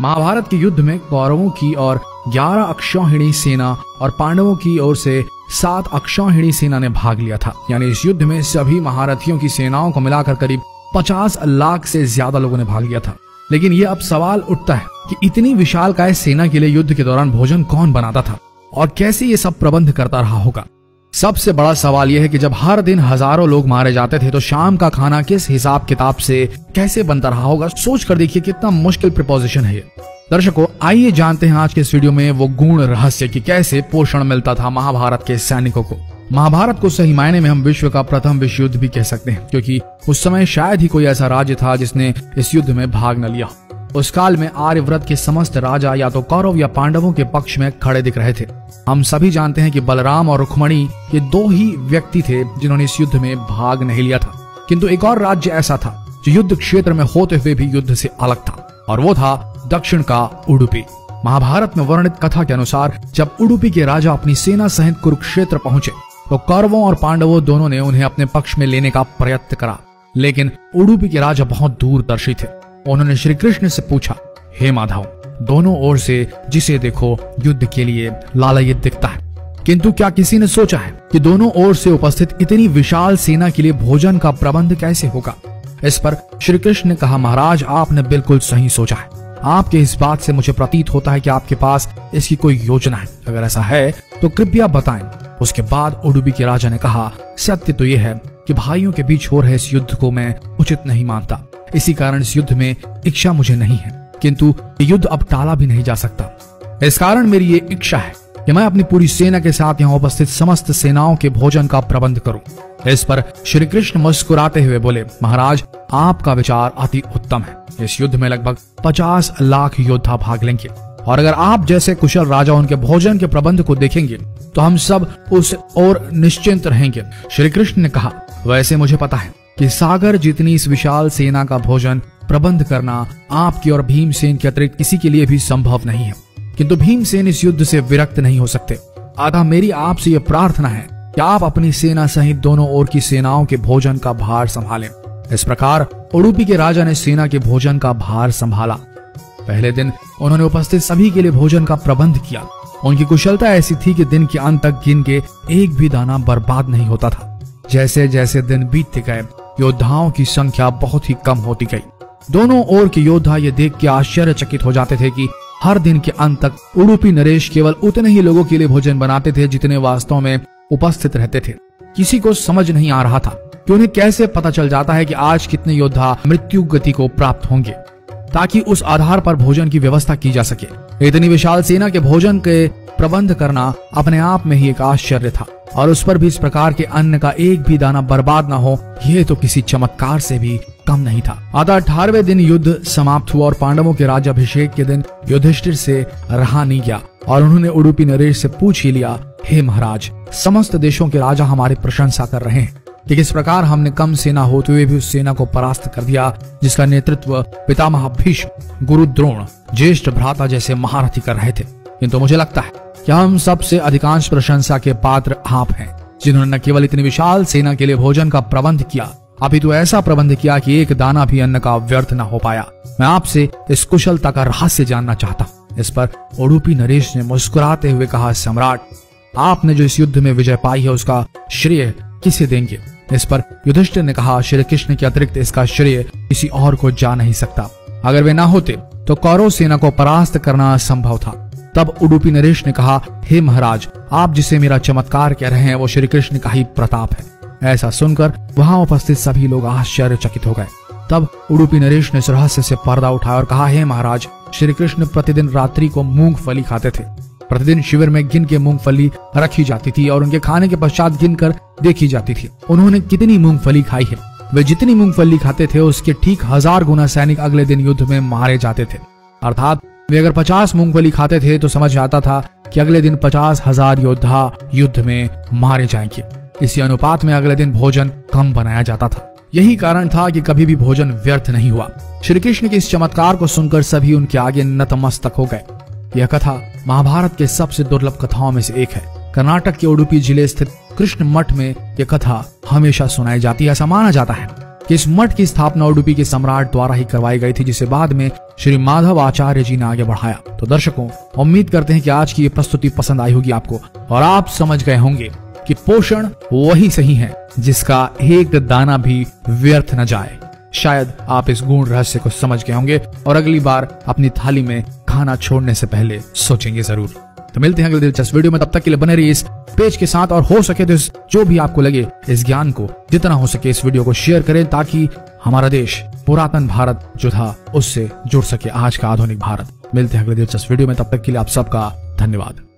महाभारत के युद्ध में कौरवों की और 11 अक्षौहिणी सेना और पांडवों की ओर से 7 अक्षौहिणी सेना ने भाग लिया था। यानी इस युद्ध में सभी महारथियों की सेनाओं को मिलाकर करीब 50 लाख से ज्यादा लोगों ने भाग लिया था। लेकिन ये अब सवाल उठता है कि इतनी विशालकाय सेना के लिए युद्ध के दौरान भोजन कौन बनाता था और कैसे ये सब प्रबंध करता रहा होगा। सबसे बड़ा सवाल यह है कि जब हर दिन हजारों लोग मारे जाते थे तो शाम का खाना किस हिसाब किताब से कैसे बनता रहा होगा। सोच कर देखिए कितना मुश्किल प्रिपोजिशन है ये। दर्शकों, आइए जानते हैं आज के इस वीडियो में वो गूढ़ रहस्य कि कैसे पोषण मिलता था महाभारत के सैनिकों को। महाभारत को सही मायने में हम विश्व का प्रथम विश्व युद्ध भी कह सकते हैं, क्योंकि उस समय शायद ही कोई ऐसा राज्य था जिसने इस युद्ध में भाग न लिया। उस काल में आर्यव्रत के समस्त राजा या तो कौरव या पांडवों के पक्ष में खड़े दिख रहे थे। हम सभी जानते हैं कि बलराम और रुक्मणी ये 2 ही व्यक्ति थे जिन्होंने इस युद्ध में भाग नहीं लिया था। किंतु एक और राज्य ऐसा था जो युद्ध क्षेत्र में होते हुए भी युद्ध से अलग था, और वो था दक्षिण का उडुपी। महाभारत में वर्णित कथा के अनुसार जब उडुपी के राजा अपनी सेना सहित कुरुक्षेत्र पहुंचे तो कौरवों और पांडवों दोनों ने उन्हें अपने पक्ष में लेने का प्रयत्न करा। लेकिन उडुपी के राजा बहुत दूरदर्शी थे। उन्होंने श्री कृष्ण से पूछा, हे माधव, दोनों ओर से जिसे देखो युद्ध के लिए लालायित दिखता है, किंतु क्या किसी ने सोचा है कि दोनों ओर से उपस्थित इतनी विशाल सेना के लिए भोजन का प्रबंध कैसे होगा। इस पर श्री कृष्ण ने कहा, महाराज, आपने बिल्कुल सही सोचा है। आपके इस बात से मुझे प्रतीत होता है कि आपके पास इसकी कोई योजना है। अगर ऐसा है तो कृपया बताएं। उसके बाद उडुपी के राजा ने कहा, सत्य तो यह है कि भाइयों के बीच हो रहे इस युद्ध को मैं उचित नहीं मानता। इसी कारण इस युद्ध में इच्छा मुझे नहीं है, किंतु ये युद्ध अब टाला भी नहीं जा सकता। इस कारण मेरी ये इच्छा है कि मैं अपनी पूरी सेना के साथ यहाँ उपस्थित समस्त सेनाओं के भोजन का प्रबंध करूं। इस पर श्री कृष्ण मुस्कुराते हुए बोले, महाराज, आपका विचार अति उत्तम है। इस युद्ध में लगभग 50 लाख योद्धा भाग लेंगे, और अगर आप जैसे कुशल राजा उनके भोजन के प्रबंध को देखेंगे तो हम सब उस ओर निश्चिंत रहेंगे। श्री कृष्ण ने कहा, वैसे मुझे पता है कि सागर जितनी इस विशाल सेना का भोजन प्रबंध करना आपकी और भीमसेन के अतिरिक्त किसी के लिए भी संभव नहीं है, किंतु भीमसेन इस युद्ध से विरक्त नहीं हो सकते। अतः मेरी आपसे यह प्रार्थना है कि आप अपनी सेना सहित दोनों ओर की सेनाओं के भोजन का भार संभालें। इस प्रकार उडुपी के राजा ने सेना के भोजन का भार संभाला। पहले दिन उन्होंने उपस्थित सभी के लिए भोजन का प्रबंध किया। उनकी कुशलता ऐसी थी कि दिन के अंत तक गिन के एक भी दाना बर्बाद नहीं होता था। जैसे जैसे दिन बीतते गए योद्धाओं की संख्या बहुत ही कम होती गई। दोनों ओर के योद्धा ये देख के आश्चर्यचकित हो जाते थे कि हर दिन के अंत तक उडुपी नरेश केवल उतने ही लोगों के लिए भोजन बनाते थे जितने वास्तव में उपस्थित रहते थे। किसी को समझ नहीं आ रहा था कि उन्हें कैसे पता चल जाता है कि आज कितने योद्धा मृत्यु गति को प्राप्त होंगे, ताकि उस आधार पर भोजन की व्यवस्था की जा सके। इतनी विशाल सेना के भोजन के प्रबंध करना अपने आप में ही एक आश्चर्य था, और उस पर भी इस प्रकार के अन्न का एक भी दाना बर्बाद ना हो, यह तो किसी चमत्कार से भी कम नहीं था। अतः 18वें दिन युद्ध समाप्त हुआ और पांडवों के राज्याभिषेक के दिन युधिष्ठिर से रहा नहीं गया, और उन्होंने उडुपी नरेश से पूछ ही लिया, हे महाराज, समस्त देशों के राजा हमारी प्रशंसा कर रहे हैं कि किस प्रकार हमने कम सेना होते हुए भी उस सेना को परास्त कर दिया जिसका नेतृत्व पितामह भीष्म, गुरु द्रोण, ज्येष्ठ भ्राता जैसे महारथी कर रहे थे। किंतु मुझे लगता है कि हम सबसे अधिकांश प्रशंसा के पात्र आप हैं, जिन्होंने न केवल इतनी विशाल सेना के लिए भोजन का प्रबंध किया, अपितु ऐसा प्रबंध किया कि एक दाना भी अन्न का व्यर्थ न हो पाया। मैं आपसे इस कुशलता का रहस्य जानना चाहता हूँ। इस पर उडुपी नरेश ने मुस्कुराते हुए कहा, सम्राट, आपने जो इस युद्ध में विजय पाई है उसका श्रेय किसे देंगे। इस पर युधिष्ठिर ने कहा, श्री कृष्ण के अतिरिक्त इसका श्रेय किसी और को जा नहीं सकता। अगर वे ना होते तो कौरव सेना को परास्त करना असंभव था। तब उडुपी नरेश ने कहा, हे महाराज, आप जिसे मेरा चमत्कार कह रहे हैं वो श्री कृष्ण का ही प्रताप है। ऐसा सुनकर वहां उपस्थित सभी लोग आश्चर्यचकित हो गए। तब उडुपी नरेश ने इस रहस्य से पर्दा उठाया और कहा, हे महाराज, श्री कृष्ण प्रतिदिन रात्रि को मूंगफली खाते थे। प्रतिदिन शिविर में गिन के मूंगफली रखी जाती थी और उनके खाने के पश्चात गिनकर देखी जाती थी उन्होंने कितनी मूंगफली खाई है। वे जितनी मूंगफली खाते थे उसके ठीक 1000 गुना सैनिक अगले दिन युद्ध में मारे जाते थे। अर्थात वे अगर 50 मूंगफली खाते थे तो समझ आता था कि अगले दिन 50,000 योद्धा युद्ध में मारे जाएंगे। इसी अनुपात में अगले दिन भोजन कम बनाया जाता था। यही कारण था कि कभी भी भोजन व्यर्थ नहीं हुआ। श्री कृष्ण के इस चमत्कार को सुनकर सभी उनके आगे नतमस्तक हो गए। यह कथा महाभारत के सबसे दुर्लभ कथाओं में से एक है। कर्नाटक के उडुपी जिले स्थित कृष्ण मठ में यह कथा हमेशा सुनाई जाती है। ऐसा माना जाता है कि इस मठ की स्थापना उडुपी के सम्राट द्वारा ही करवाई गई थी, जिसे बाद में श्री माधव आचार्य जी ने आगे बढ़ाया। तो दर्शकों, उम्मीद करते हैं कि आज की ये प्रस्तुति पसंद आई होगी आपको और आप समझ गए होंगे कि पोषण वही सही है जिसका एक दाना भी व्यर्थ न जाए। शायद आप इस गूढ़ रहस्य को समझ गए होंगे और अगली बार अपनी थाली में खाना छोड़ने से पहले सोचेंगे जरूर। तो मिलते हैं अगले दिलचस्प वीडियो में, तब तक के लिए बने रहिए इस पेज के साथ और हो सके तो जो भी आपको लगे इस ज्ञान को जितना हो सके इस वीडियो को शेयर करें, ताकि हमारा देश पुरातन भारत जो था उससे जुड़ सके आज का आधुनिक भारत। मिलते हैं अगले दिलचस्प वीडियो में, तब तक के लिए आप सबका धन्यवाद।